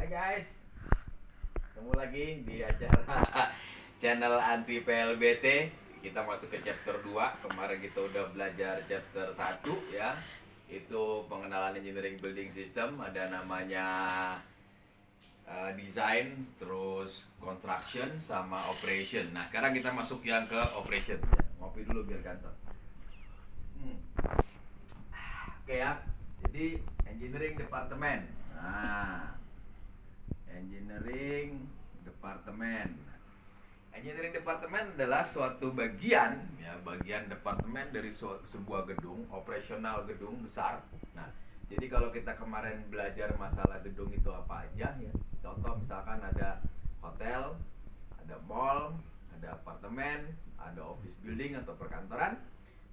Guys, ketemu lagi di acara channel anti PLBT. Kita masuk ke chapter 2. Kemarin kita udah belajar chapter 1 ya. Itu pengenalan engineering building system. Ada namanya design, terus construction sama operation. Nah, sekarang kita masuk yang ke operation. Ngopi dulu biar ganteng. Oke ya. Jadi engineering department. Nah, Engineering Department. Engineering Department adalah suatu bagian, ya, bagian departemen dari sebuah gedung, operasional gedung besar. Nah, jadi kalau kita kemarin belajar masalah gedung itu apa aja, ya. Contoh misalkan ada hotel, ada mall, ada apartemen, ada office building atau perkantoran,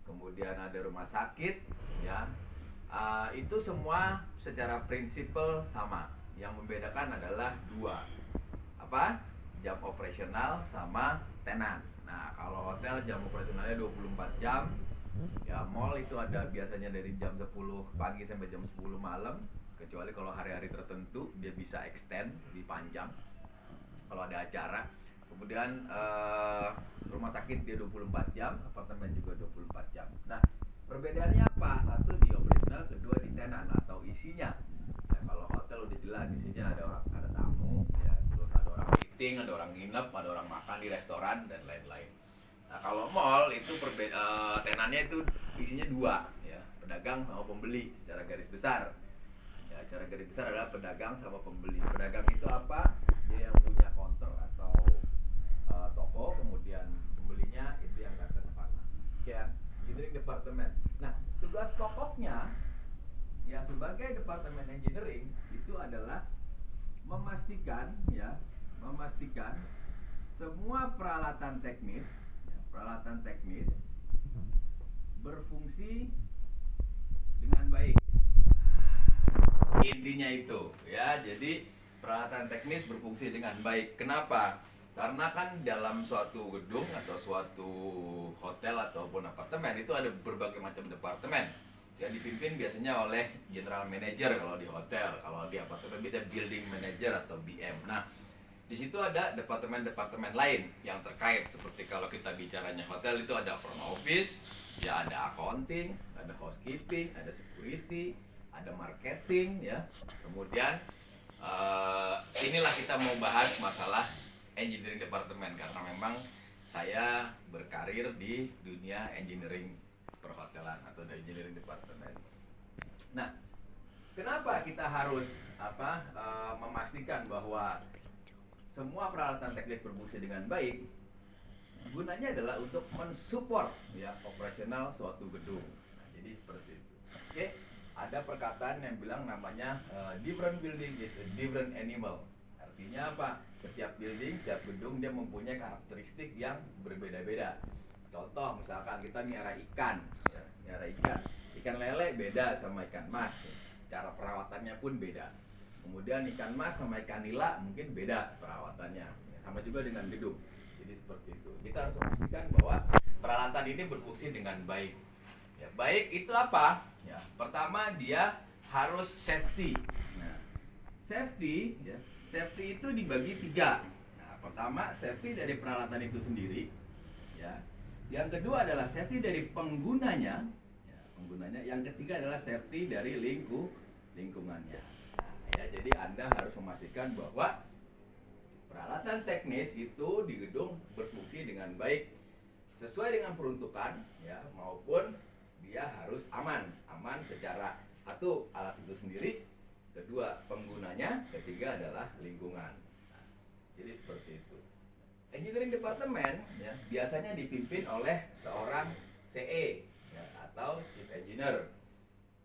kemudian ada rumah sakit, ya. Itu semua secara prinsipal sama. Yang membedakan adalah dua, apa? Jam operasional sama tenan. Nah, kalau hotel jam operasionalnya 24 jam. Ya, mall itu ada biasanya dari jam 10 pagi sampai jam 10 malam. Kecuali kalau hari-hari tertentu dia bisa extend, dipanjang kalau ada acara. Kemudian rumah sakit dia 24 jam, apartemen juga 24 jam. Nah, perbedaannya apa? Satu di operasional, kedua di tenan atau isinya. Ya, kalau hotel udah jelas isinya ada tamu, ya, terus ada orang meeting, ada orang nginep, ada orang makan di restoran dan lain-lain. Nah, kalau mall itu tenannya itu isinya dua, ya, pedagang sama pembeli secara garis besar. Ya, secara garis besar adalah pedagang sama pembeli. Pedagang itu apa? Dia yang punya counter atau toko, kemudian pembelinya itu yang datang ke sana. Ya, engineering department. Nah, tugas pokoknya ya sebagai departemen engineering itu adalah memastikan semua peralatan teknis berfungsi dengan baik. Nah, intinya itu ya. Jadi peralatan teknis berfungsi dengan baik. Kenapa? Karena kan dalam suatu gedung atau suatu hotel ataupun apartemen itu ada berbagai macam departemen yang dipimpin biasanya oleh general manager kalau di hotel, kalau di apartemen bisa building manager atau BM. Nah, di situ ada departemen-departemen lain yang terkait, seperti kalau kita bicaranya hotel itu ada front office, ya ada accounting, ada housekeeping, ada security, ada marketing, ya. Kemudian inilah kita mau bahas masalah engineering department karena memang saya berkarir di dunia engineering perhotelan atau engineering department. Nah, kenapa kita harus memastikan bahwa semua peralatan teknis berfungsi dengan baik? Gunanya adalah untuk mensupport ya operasional suatu gedung. Nah, jadi seperti itu. Oke, ada perkataan yang bilang namanya different building is a different animal. Artinya apa? Setiap building, setiap gedung dia mempunyai karakteristik yang berbeda-beda. Contoh misalkan kita miara ikan, ya, miara ikan lele beda sama ikan mas, cara perawatannya pun beda. Kemudian ikan mas sama ikan nila mungkin beda perawatannya, sama juga dengan gedung. Jadi seperti itu. Kita harus memastikan bahwa peralatan ini berfungsi dengan baik. Ya, baik itu apa? Ya, pertama dia harus safety. Nah, safety itu dibagi tiga. Nah, pertama safety dari peralatan itu sendiri, ya. Yang kedua adalah safety dari penggunanya, ya, Yang ketiga adalah safety dari lingkungannya. Nah, ya, jadi Anda harus memastikan bahwa peralatan teknis itu di gedung berfungsi dengan baik sesuai dengan peruntukan, ya, maupun dia harus aman secara satu alat itu sendiri, kedua penggunanya, ketiga adalah lingkungan. Nah, jadi seperti itu. Engineering department ya, biasanya dipimpin oleh seorang CE ya, atau Chief Engineer,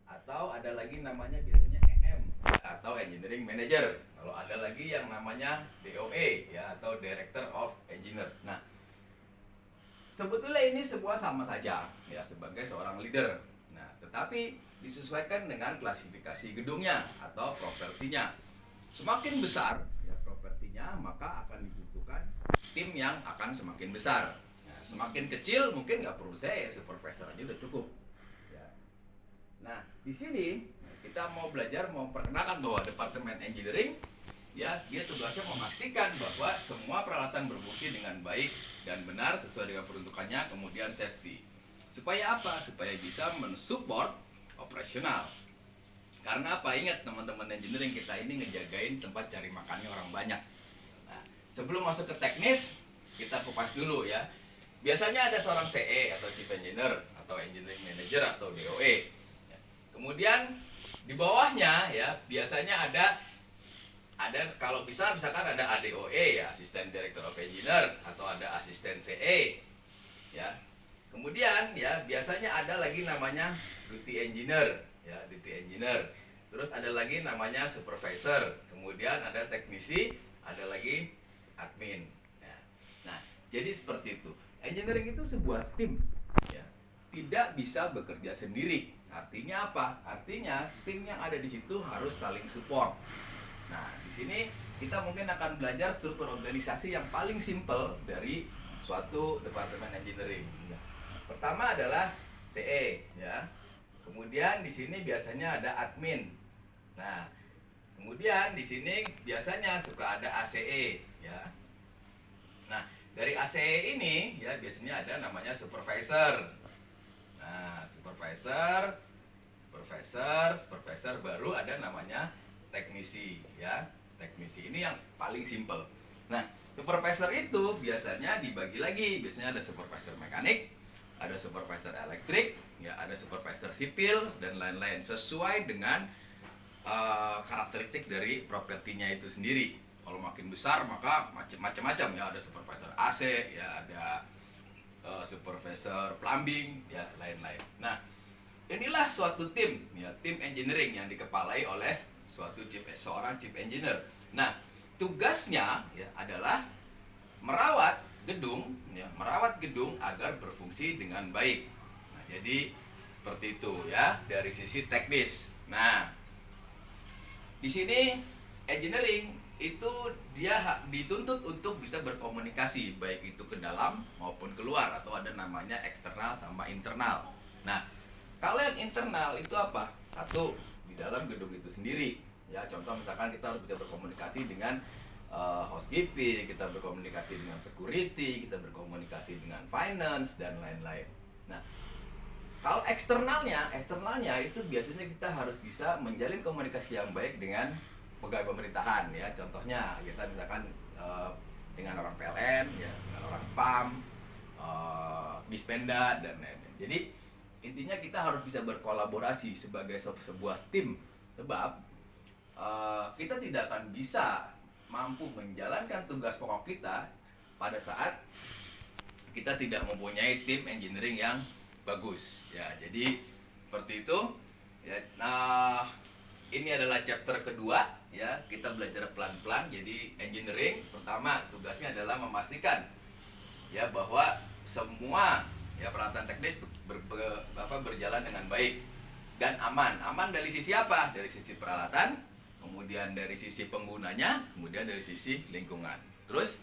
atau ada lagi namanya biasanya EM atau Engineering Manager. Kalau ada lagi yang namanya DOE ya, atau Director of Engineer. Nah, sebetulnya ini semua sama saja ya sebagai seorang leader. Nah, tetapi disesuaikan dengan klasifikasi gedungnya atau propertinya. Semakin besar ya propertinya, maka akan dibutuhkan tim yang akan semakin besar. Nah, semakin kecil mungkin nggak perlu saya, supervisor aja udah cukup. Ya. Nah, di sini kita mau belajar memperkenalkan bahwa departemen engineering ya dia tugasnya memastikan bahwa semua peralatan berfungsi dengan baik dan benar sesuai dengan peruntukannya, kemudian safety. Supaya apa? Supaya bisa mensupport operasional. Karena apa? Ingat teman-teman engineering, kita ini ngejagain tempat cari makannya orang banyak. Nah, sebelum masuk ke teknis, kita kupas dulu ya. Biasanya ada seorang CE atau Chief Engineer atau Engineering Manager atau DOE. Kemudian di bawahnya ya biasanya ada kalau besar misalkan ada ADOE ya, Assistant Director of Engineer, atau ada asisten CE ya. Kemudian ya biasanya ada lagi namanya Duty Engineer ya, Duty Engineer. Terus ada lagi namanya Supervisor, kemudian ada teknisi, ada lagi admin ya. Nah, jadi seperti itu. Engineering itu sebuah tim ya. Tidak bisa bekerja sendiri. Artinya apa? Artinya tim yang ada di situ harus saling support. Nah, di sini kita mungkin akan belajar struktur organisasi yang paling simpel dari suatu departemen engineering. Pertama adalah CE, ya. Kemudian di sini biasanya ada admin. Nah, kemudian di sini biasanya suka ada ACE, ya. Nah, dari ACE ini ya biasanya ada namanya supervisor. Nah, supervisor baru ada namanya teknisi ya. Teknisi ini yang paling simple. Nah, supervisor itu biasanya dibagi lagi. Biasanya ada supervisor mekanik, ada supervisor elektrik, ya ada supervisor sipil dan lain-lain sesuai dengan karakteristik dari propertinya itu sendiri. Kalau makin besar maka macam-macam ya, ada supervisor AC, ya ada supervisor plumbing, ya lain-lain. Nah, inilah suatu tim, ya tim engineering yang dikepalai oleh seorang chief engineer. Nah, tugasnya ya adalah merawat gedung agar berfungsi dengan baik. Nah, jadi seperti itu ya dari sisi teknis. Nah, di sini engineering itu dia dituntut untuk bisa berkomunikasi baik itu ke dalam maupun keluar, atau ada namanya eksternal sama internal. Nah, kalau yang internal itu apa? Satu, di dalam gedung itu sendiri. Ya, contoh misalkan kita harus bisa berkomunikasi dengan housekeeping, kita berkomunikasi dengan security, kita berkomunikasi dengan finance dan lain-lain. Nah, kalau eksternalnya itu biasanya kita harus bisa menjalin komunikasi yang baik dengan pegawai pemerintahan ya. Contohnya kita misalkan dengan orang PLN ya, dengan orang PAM, Dispenda dan lain-lain. Jadi intinya kita harus bisa berkolaborasi sebagai sebuah tim, sebab kita tidak akan bisa mampu menjalankan tugas pokok kita pada saat kita tidak mempunyai tim engineering yang bagus ya. Jadi seperti itu ya. Nah, ini adalah chapter kedua ya, kita belajar pelan-pelan. Jadi engineering pertama tugasnya adalah memastikan ya bahwa semua ya peralatan teknis berjalan dengan baik dan aman. Aman dari sisi apa? Dari sisi peralatan, kemudian dari sisi penggunanya, kemudian dari sisi lingkungan. Terus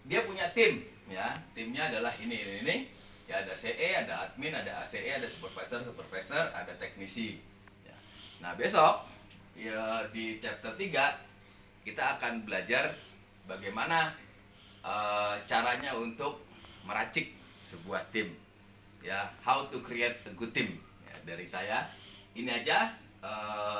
dia punya tim ya. Timnya adalah ini. Ya, ada CE, ada admin, ada ACE, ada supervisor, ada teknisi. Ya. Nah, besok ya di chapter 3 kita akan belajar bagaimana caranya untuk meracik sebuah tim. Ya, how to create a good team. Ya, dari saya ini aja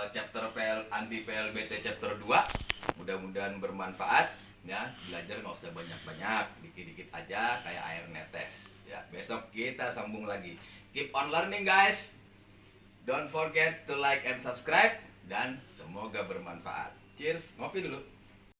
chapter anti PLBT chapter 2. Mudah-mudahan bermanfaat ya. Belajar nggak usah banyak-banyak, dikit-dikit aja kayak air netes ya. Besok kita sambung lagi. Keep on learning guys. Don't forget to like and subscribe, dan semoga bermanfaat. Cheers, ngopi dulu.